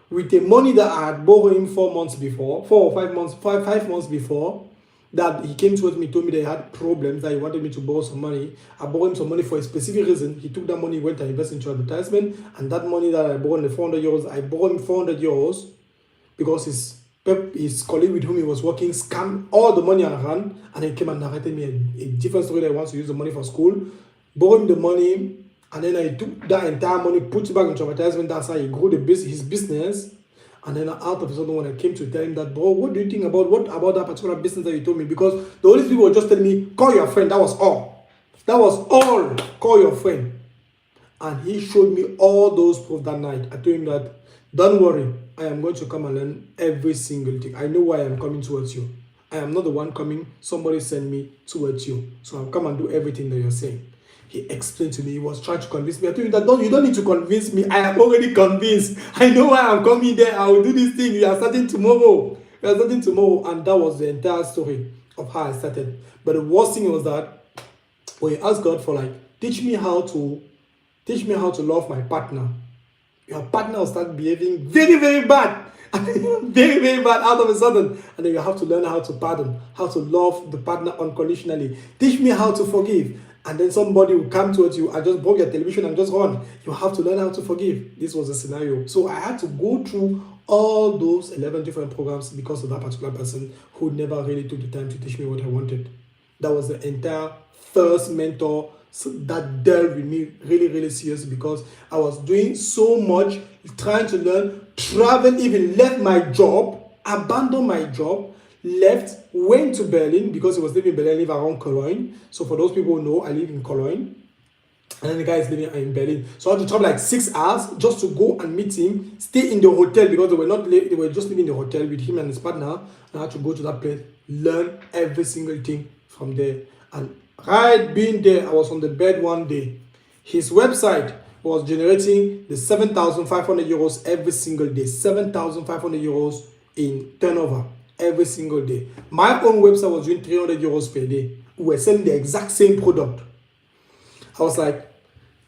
S1: with the money that I had borrowed him 4 months before, 5 months before. That he came towards me, told me they had problems, that he wanted me to borrow some money. I borrowed him some money for a specific reason. He took that money, went and invested into advertisement, and that money that I borrowed, the 400 euros, I borrowed him 400 euros because his colleague with whom he was working scammed all the money I ran, and he came and narrated me a different story that he wants to use the money for school. Borrowed him the money, and then I took that entire money, put it back into advertisement. That's how he grew his business. And then out of a sudden, when I came to tell him that, bro, what do you think about that particular business that you told me? Because the only people were just telling me, call your friend. That was all. That was all. Call your friend. And he showed me all those proof that night. I told him that, don't worry, I am going to come and learn every single thing. I know why I am coming towards you. I am not the one coming. Somebody sent me towards you. So I'll come and do everything that you're saying. He explained to me, he was trying to convince me. I told him that, you don't need to convince me. I am already convinced. I know why I'm coming there. I will do this thing. We are starting tomorrow. And that was the entire story of how I started. But the worst thing was that when you ask God for teach me how to love my partner, your partner will start behaving very, very bad. Very, very bad out of a sudden. And then you have to learn how to pardon, how to love the partner unconditionally. Teach me how to forgive. And then somebody will come towards you and just broke your television and just run. You have to learn how to forgive. This was a scenario. So I had to go through all those 11 different programs because of that particular person who never really took the time to teach me what I wanted. That was the entire first mentor that dealt with me really, really seriously, because I was doing so much, trying to learn, travel, even left my job, abandoned my job, left, went to Berlin because he was living in Berlin. I live around Cologne. So for those people who know, I live in Cologne. And then the guy is living in Berlin. So I had to travel 6 hours just to go and meet him, stay in the hotel because they were just living in the hotel with him and his partner. And I had to go to that place, learn every single thing from there. And right being there, I was on the bed one day. His website was generating the 7,500 euros every single day. 7,500 euros in turnover every single day. My own website was doing 300 euros per day. We were selling the exact same product. I was like,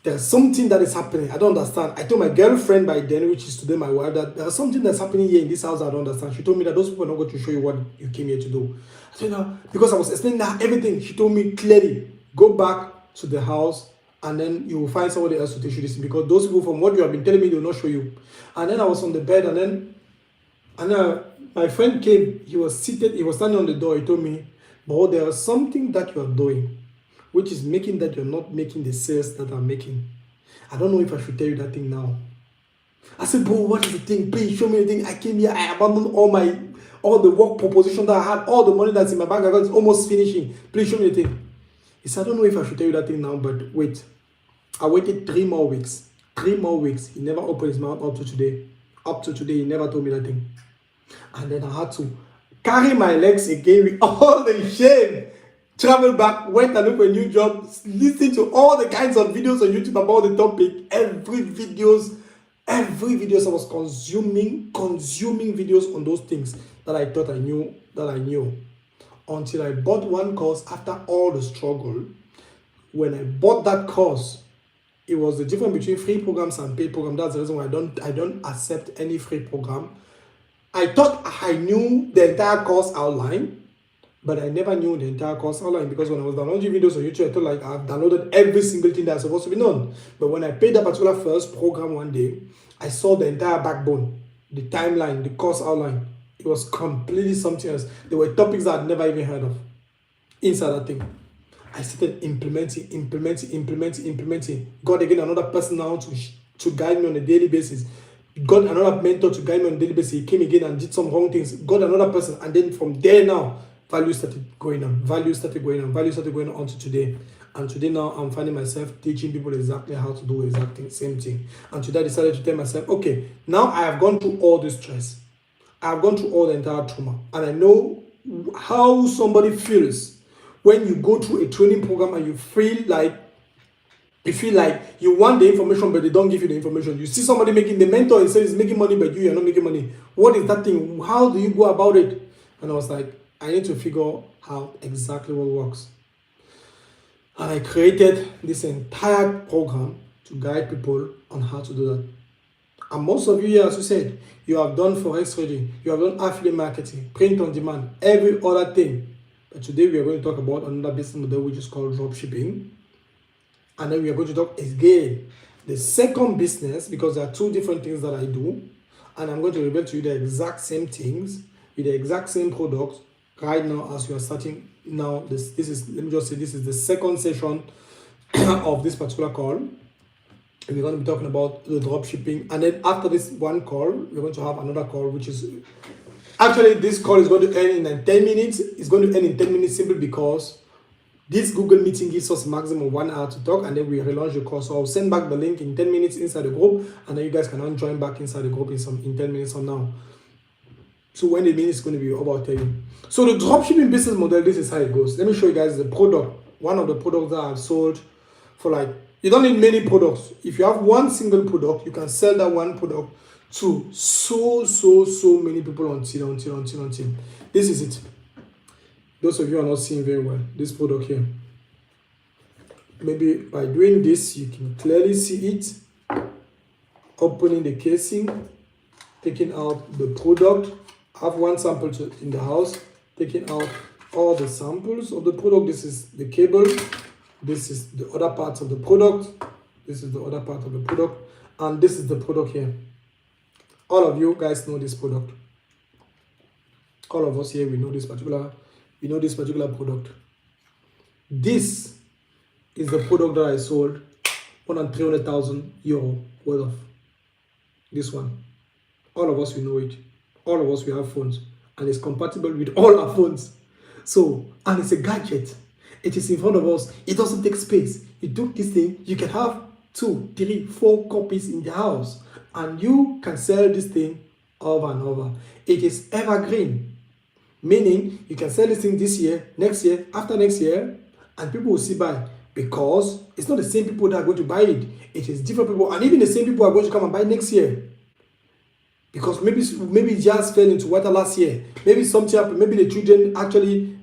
S1: there's something that is happening. I don't understand. I told my girlfriend by then, which is today my wife, that there's something that's happening here in this house I don't understand. She told me that those people are not going to show you what you came here to do. I said, no, because I was explaining that everything. She told me clearly, go back to the house and then you will find somebody else to teach you this, because those people, from what you have been telling me, they will not show you. And then I was on the bed, and then my friend came. He was standing on the door. He told me, bro, there is something that you are doing which is making that you're not making the sales that I'm making. I don't know if I should tell you that thing now. I said, bro, what is the thing? Please show me the thing. I came here, I abandoned all the work proposition that I had, all the money that's in my bank account is almost finishing. Please show me the thing. He said, I don't know if I should tell you that thing now, but wait. I waited 3 more weeks. 3 more weeks. He never opened his mouth up to today. Up to today, he never told me that thing. And then I had to carry my legs again with all the shame. Travel back, went and looked for a new job, listen to all the kinds of videos on YouTube about the topic. Every videos I was consuming videos on those things that I thought I knew, until I bought one course after all the struggle. When I bought that course, it was the difference between free programs and paid programs. That's the reason why I don't accept any free program. I thought I knew the entire course outline, but I never knew the entire course outline, because when I was downloading videos on YouTube, I thought I've downloaded every single thing that's supposed to be known. But when I paid that particular first program one day, I saw the entire backbone, the timeline, the course outline. It was completely something else. There were topics that I'd never even heard of inside that thing. I started implementing. Got again another person now to guide me on a daily basis. Got another mentor to guide me on a daily basis. He came again and did some wrong things. Got another person, and then from there now, value started going on until today. And today now, I'm finding myself teaching people exactly how to do exactly the same thing. And today I decided to tell myself, okay, now I have gone through all this stress. I have gone through all the entire trauma. And I know how somebody feels when you go through a training program and you feel like you want the information but they don't give you the information. You see somebody making, the mentor is making money but you're not making money. What is that thing? How do you go about it? And I was like, I need to figure out exactly what works. And I created this entire program to guide people on how to do that. And most of you here, as you said, you have done forex trading, you have done affiliate marketing, print on demand, every other thing. But today we are going to talk about another business model which is called drop shipping. And then we are going to talk again the second business, because there are two different things that I do. And I'm going to reveal to you the exact same things with the exact same products right now as you are starting now. This is, let me just say, this is the second session of this particular call. We're going to be talking about the drop shipping, and then after this one call we're going to have another call, which is actually, this call is going to end in 10 minutes. It's going to end in 10 minutes simply because this Google meeting gives us maximum 1 hour to talk, and then we relaunch the call. So I'll send back the link in 10 minutes inside the group, and then you guys can join back inside the group in 10 minutes from now. So when the minute is going to be over, I'll tell you. So the dropshipping business model, this is how it goes. Let me show you guys the product. One of the products that I've sold for, like, you don't need many products. If you have one single product, you can sell that one product to so many people until. This is it. Those of you are not seeing very well this product here. Maybe by doing this, you can clearly see it. Opening the casing, taking out the product. I have one sample in the house, taking out all the samples of the product. This is the cable. This is the other parts of the product. This is the other part of the product. And this is the product here. All of you guys know this product. All of us here, we know this particular product. This is the product that I sold more than 300,000 euro worth of. This one. All of us, we know it. All of us, we have phones. And it's compatible with all our phones. So, and it's a gadget. It is in front of us. It doesn't take space. You took this thing, you can have 2, 3, 4 copies in the house. And you can sell this thing over and over. It is evergreen. Meaning, you can sell this thing this year, next year, after next year, and people will see buy. Because it's not the same people that are going to buy it. It is different people. And even the same people are going to come and buy next year. Because maybe it just fell into water last year. Maybe something happened. Maybe the children actually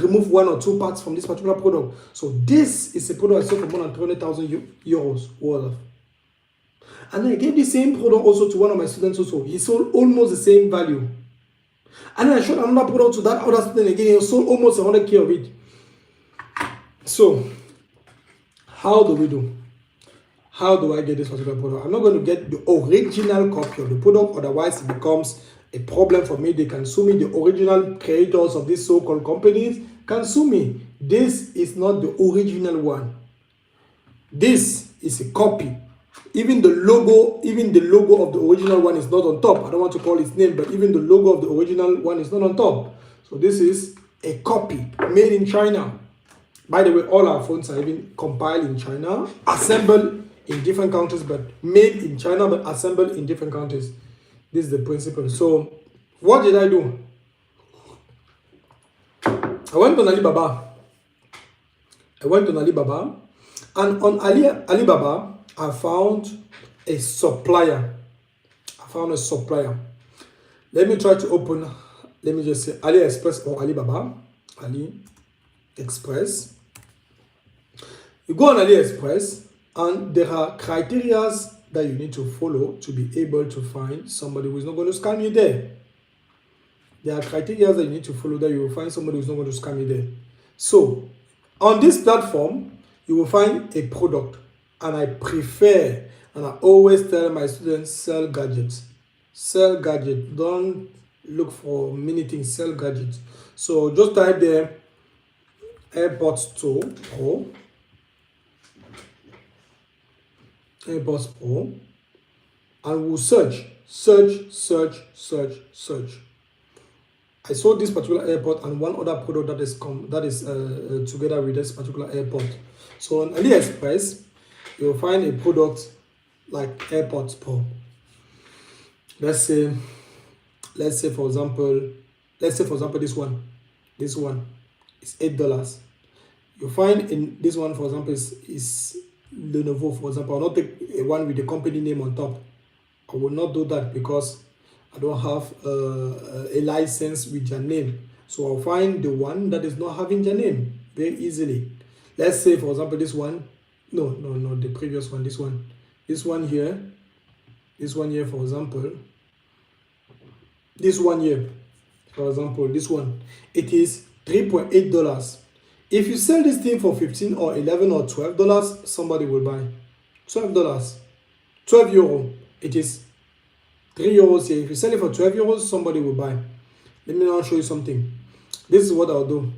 S1: remove 1 or 2 parts from this particular product. So this is a product I sold for more than 200,000 euros worth of. And I gave the same product also to one of my students also. He sold almost the same value. And then I showed another product to that other student again. He sold almost 100k of it. So how do we do? How do I get this particular product? I'm not going to get the original copy of the product, otherwise it becomes a problem for me. They can sue me. The original creators of these so-called companies can sue me. This is not the original one. This is a copy. Even the logo of the original one is not on top. I don't want to call its name, but even the logo of the original one is not on top. So this is a copy made in China. By the way, all our phones are even compiled in China, assembled in different countries, but made in China, but assembled in different countries. This is the principle. So what did I do? I went on Alibaba. And on Alibaba, I found a supplier. Let me try to open, let me just say AliExpress or Alibaba. AliExpress. You go on AliExpress, and there are criteria that you need to follow to be able to find somebody who is not going to scam you there. There are criteria that you need to follow that you will find somebody who is not going to scam you there. So, on this platform, you will find a product. And I prefer, and I always tell my students, sell gadgets. Sell gadgets. Don't look for many things, sell gadgets. So, just type there, AirPods 2 Pro. AirPods Pro, and we'll search. I saw this particular AirPod and one other product that is together with this particular AirPod. So on AliExpress, you'll find a product like AirPods Pro. Let's say for example this one. It's $8. You find in this one, for example, is Lenovo, for example. I'll not take a one with the company name on top. I will not do that because I don't have a license with your name. So I'll find the one that is not having your name very easily. Let's say, for example, this one. No, the previous one. This one here. This one here, for example. This one here, for example, this one. It is $3.8. If you sell this thing for $15 or $11 or $12, somebody will buy. $12. 12 euro. It is 3 euros here. If you sell it for 12 euros, somebody will buy. Let me now show you something. This is what I'll do.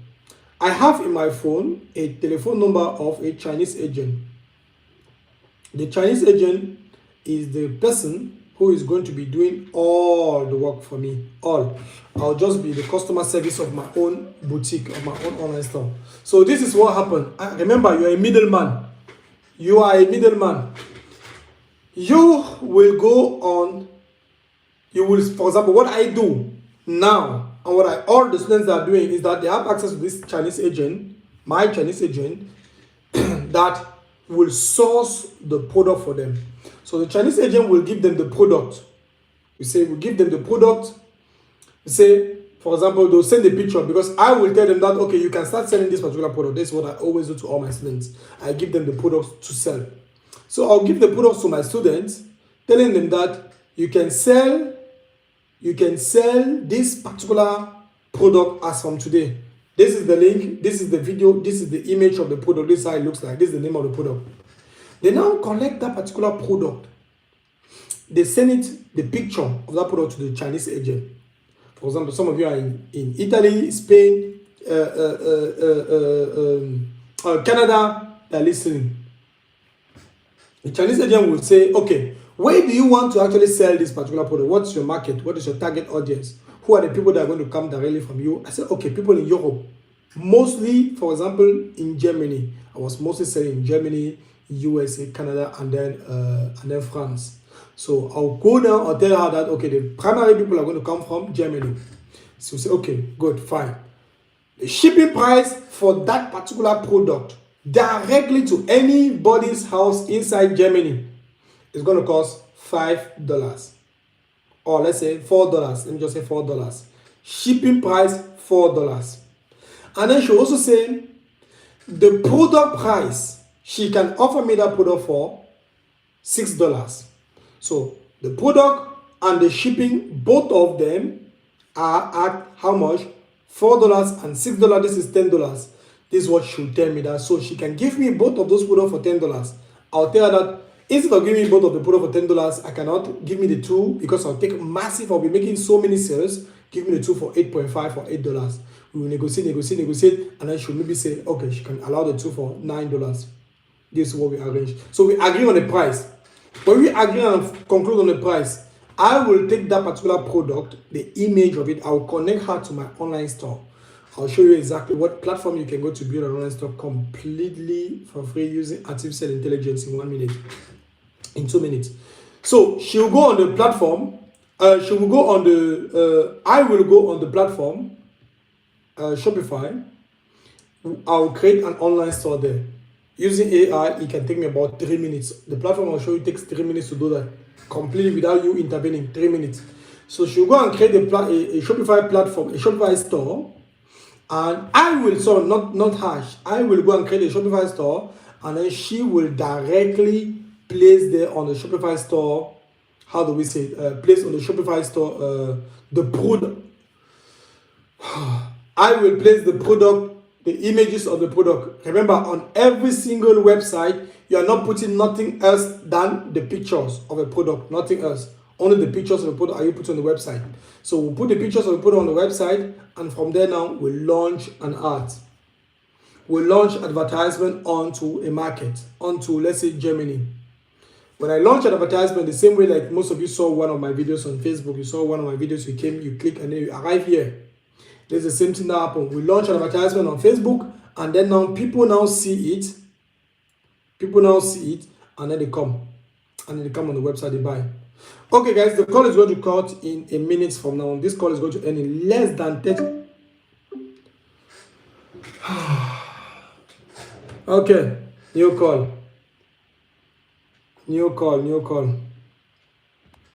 S1: I have in my phone a telephone number of a Chinese agent. The Chinese agent is the person who is going to be doing all the work for me. All. I'll just be the customer service of my own boutique, of my own online store. So this is what happened. Remember, you're a middleman. You are a middleman. You will go on, for example, what I do now, and what all the students are doing is that they have access to this Chinese agent, my Chinese agent, that will source the product for them. So the Chinese agent will give them the product. We give them the product. We say, for example, they'll send a picture because I will tell them that, okay, you can start selling this particular product. This is what I always do to all my students. I give them the products to sell. So I'll give the products to my students, telling them that you can sell this particular product as from today. This is the link, this is the video, this is the image of the product, this is how it looks like, this is the name of the product. They now collect that particular product. They send the picture of that product to the Chinese agent. For example, some of you are in Italy, Spain, Canada, they're listening. The Chinese agent will say, okay, where do you want to actually sell this particular product? What's your market? What is your target audience? Who are the people that are going to come directly from you? I said, okay, people in Europe. Mostly, for example, in Germany. I was mostly selling in Germany, USA, Canada, and then France. So I'll go now, I'll tell her that, okay, the primary people are going to come from Germany. So we say, okay, good, fine. The shipping price for that particular product directly to anybody's house inside Germany is going to cost $5. Or let's say $4. Let me just say $4. Shipping price $4. And then she also say the product price, she can offer me that product for $6. So the product and the shipping, both of them are at how much? $4 and $6. This is $10. This is what she'll tell me that. So she can give me both of those products for $10. I'll tell her that instead of giving me both of the product for $10, I cannot give me the two because I'll take massive. I'll be making so many sales. Give me the two for 8.5 or $8. We will negotiate, and then she'll maybe say, okay, she can allow the two for $9. This is what we arrange. So we agree on the price. When we agree and conclude on the price, I will take that particular product, the image of it, I will connect her to my online store. I'll show you exactly what platform you can go to build an online store completely for free using artificial intelligence in 1 minute, in 2 minutes. So she'll go on the platform. She will go on the. I will go on the platform, Shopify. I'll create an online store there. Using AI, it can take me about 3 minutes. The platform I'll show you takes 3 minutes to do that, completely without you intervening. 3 minutes. So she'll go and create a Shopify platform, a Shopify store. And I will, so not hash. I will go and create a Shopify store, and then she will directly place there on the Shopify store. How do we say it? Place on the Shopify store the product. I will place the product, the images of the product. Remember, on every single website, you are not putting nothing else than the pictures of a product, nothing else. Only the pictures of the product are you put on the website. So we'll put the pictures of the product on the website, and from there now we'll launch an ad. We'll launch advertisement onto a market, onto, let's say, Germany. When I launch an advertisement, the same way like most of you saw one of my videos on Facebook, you saw one of my videos, you came, you click, and then you arrive here. There's the same thing that happened. We launch an advertisement on Facebook, and then now people now see it. People now see it, and then they come. And then they come on the website, they buy. Okay, guys, the call is going to cut in a minute from now. This call is going to end in less than 30. Okay, new call. New call.